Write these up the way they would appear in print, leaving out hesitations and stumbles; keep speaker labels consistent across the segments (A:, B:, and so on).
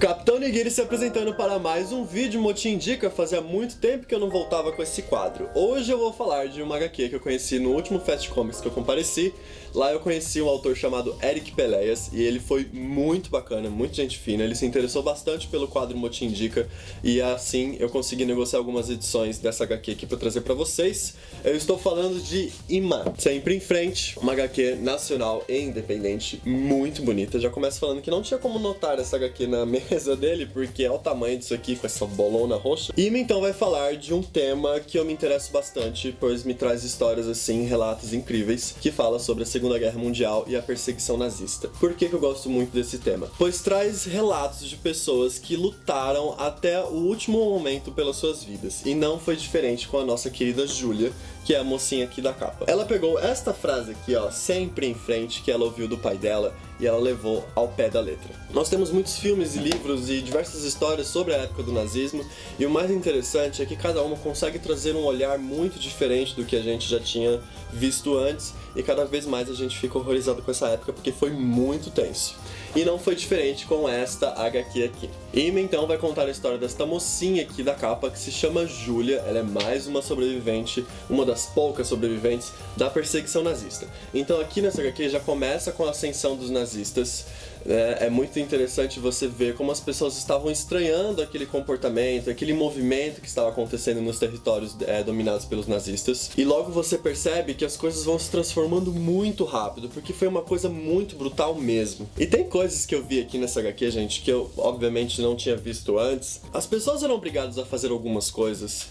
A: Capitão Nigiri se apresentando para mais um vídeo Motim Indica. Fazia muito tempo que eu não voltava com esse quadro. Hoje eu vou falar de uma HQ que eu conheci no último Fast Comics que eu compareci. Lá eu conheci um autor chamado Eric Peléas e ele foi muito bacana, muito gente fina. Ele se interessou bastante pelo quadro Motim Indica e assim eu consegui negociar algumas edições dessa HQ aqui para trazer para vocês. Eu estou falando de Ima, Sempre em Frente, uma HQ nacional e independente, muito bonita. Já começo falando que não tinha como notar essa HQ na mesa dele, porque é o tamanho disso aqui, com essa bolona roxa. Ima então vai falar de um tema que eu me interesso bastante, pois me traz histórias assim, relatos incríveis, que fala sobre a Segunda Guerra Mundial e a perseguição nazista. Por que eu gosto muito desse tema? Pois traz relatos de pessoas que lutaram até o último momento pelas suas vidas, e não foi diferente com a nossa querida Júlia, que é a mocinha aqui da capa. Ela pegou esta frase aqui, ó, sempre em frente, que ela ouviu do pai dela, e ela levou ao pé da letra. Nós temos muitos filmes e livros e diversas histórias sobre a época do nazismo, e o mais interessante é que cada uma consegue trazer um olhar muito diferente do que a gente já tinha visto antes, e cada vez mais a gente fica horrorizado com essa época porque foi muito tenso. E não foi diferente com esta HQ aqui. Ima então vai contar a história desta mocinha aqui da capa, que se chama Júlia. Ela é mais uma sobrevivente, uma das poucas sobreviventes da perseguição nazista. Então aqui nessa HQ já começa com a ascensão dos nazistas. É muito interessante você ver como as pessoas estavam estranhando aquele comportamento, aquele movimento que estava acontecendo nos territórios dominados pelos nazistas. E logo você percebe que as coisas vão se transformando muito rápido, porque foi uma coisa muito brutal mesmo. E tem coisas que eu vi aqui nessa HQ, gente, que eu obviamente não tinha visto antes. As pessoas eram obrigadas a fazer algumas coisas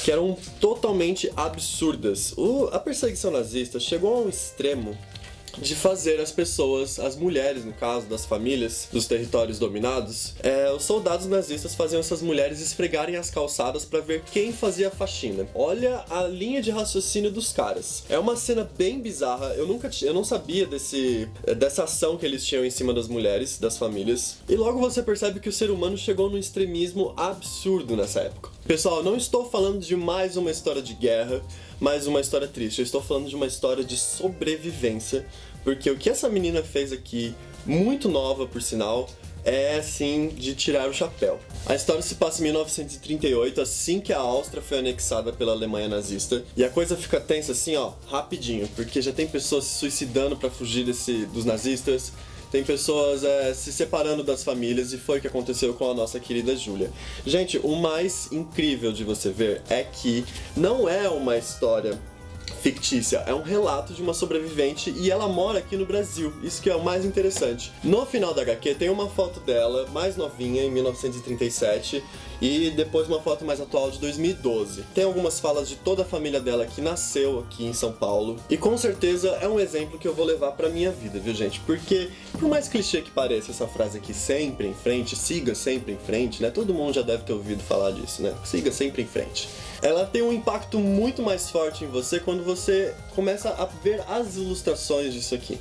A: que eram totalmente absurdas. A perseguição nazista chegou a um extremo de fazer as pessoas, as mulheres no caso, das famílias dos territórios dominados, os soldados nazistas faziam essas mulheres esfregarem as calçadas pra ver quem fazia a faxina. Olha a linha de raciocínio dos caras. É uma cena bem bizarra, eu não sabia dessa ação que eles tinham em cima das mulheres, das famílias, e logo você percebe que o ser humano chegou num extremismo absurdo nessa época. Pessoal, não estou falando de mais uma história de guerra, mais uma história triste, eu estou falando de uma história de sobrevivência, porque o que essa menina fez aqui, muito nova por sinal, é assim de tirar o chapéu. A história se passa em 1938, assim que a Áustria foi anexada pela Alemanha nazista, e a coisa fica tensa assim, ó, rapidinho, porque já tem pessoas se suicidando pra fugir dos nazistas. Tem pessoas se separando das famílias, e foi o que aconteceu com a nossa querida Júlia. Gente, o mais incrível de você ver é que não é uma história fictícia, é um relato de uma sobrevivente e ela mora aqui no Brasil, isso que é o mais interessante. No final da HQ tem uma foto dela, mais novinha, em 1937, e depois uma foto mais atual de 2012. Tem algumas falas de toda a família dela que nasceu aqui em São Paulo, e com certeza é um exemplo que eu vou levar pra minha vida, viu gente? Porque, por mais clichê que pareça essa frase aqui, sempre em frente, siga sempre em frente, né? Todo mundo já deve ter ouvido falar disso, né? Siga sempre em frente. Ela tem um impacto muito mais forte em você quando você começa a ver as ilustrações disso aqui.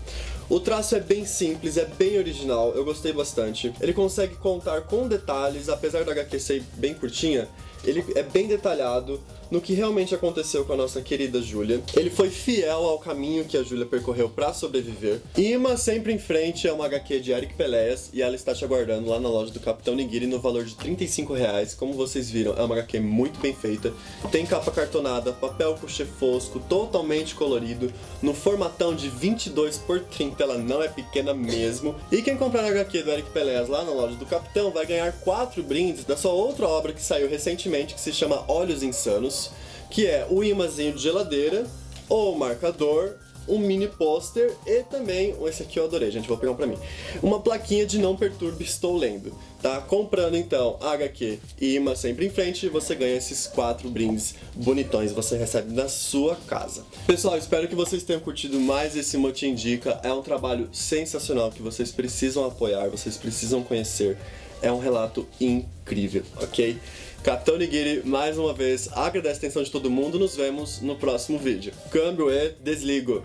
A: O traço é bem simples, é bem original, eu gostei bastante. Ele consegue contar com detalhes, apesar da HQ ser bem curtinha, ele é bem detalhado no que realmente aconteceu com a nossa querida Júlia. Ele foi fiel ao caminho que a Júlia percorreu pra sobreviver. Ima Sempre em Frente é uma HQ de Eric Peléas e ela está te aguardando lá na loja do Capitão Nigiri no valor de R$35. Como vocês viram, é uma HQ muito bem feita. Tem capa cartonada, papel couché fosco, totalmente colorido, no formatão de 22x30, ela não é pequena mesmo. E quem comprar a HQ do Eric Peléas lá na loja do Capitão vai ganhar 4 brindes da sua outra obra que saiu recentemente, que se chama Olhos Insanos, que é o imãzinho de geladeira, o marcador, um mini pôster e também, esse aqui eu adorei, gente, vou pegar um pra mim, uma plaquinha de não perturbe, estou lendo, tá? Comprando então a HQ e Ima Sempre em Frente, você ganha esses 4 brindes bonitões, você recebe na sua casa. Pessoal, espero que vocês tenham curtido mais esse Motim Indica, é um trabalho sensacional que vocês precisam apoiar, vocês precisam conhecer, é um relato incrível, ok? Capitão Nigiri, mais uma vez, agradece a atenção de todo mundo, nos vemos no próximo vídeo. Câmbio e desligo!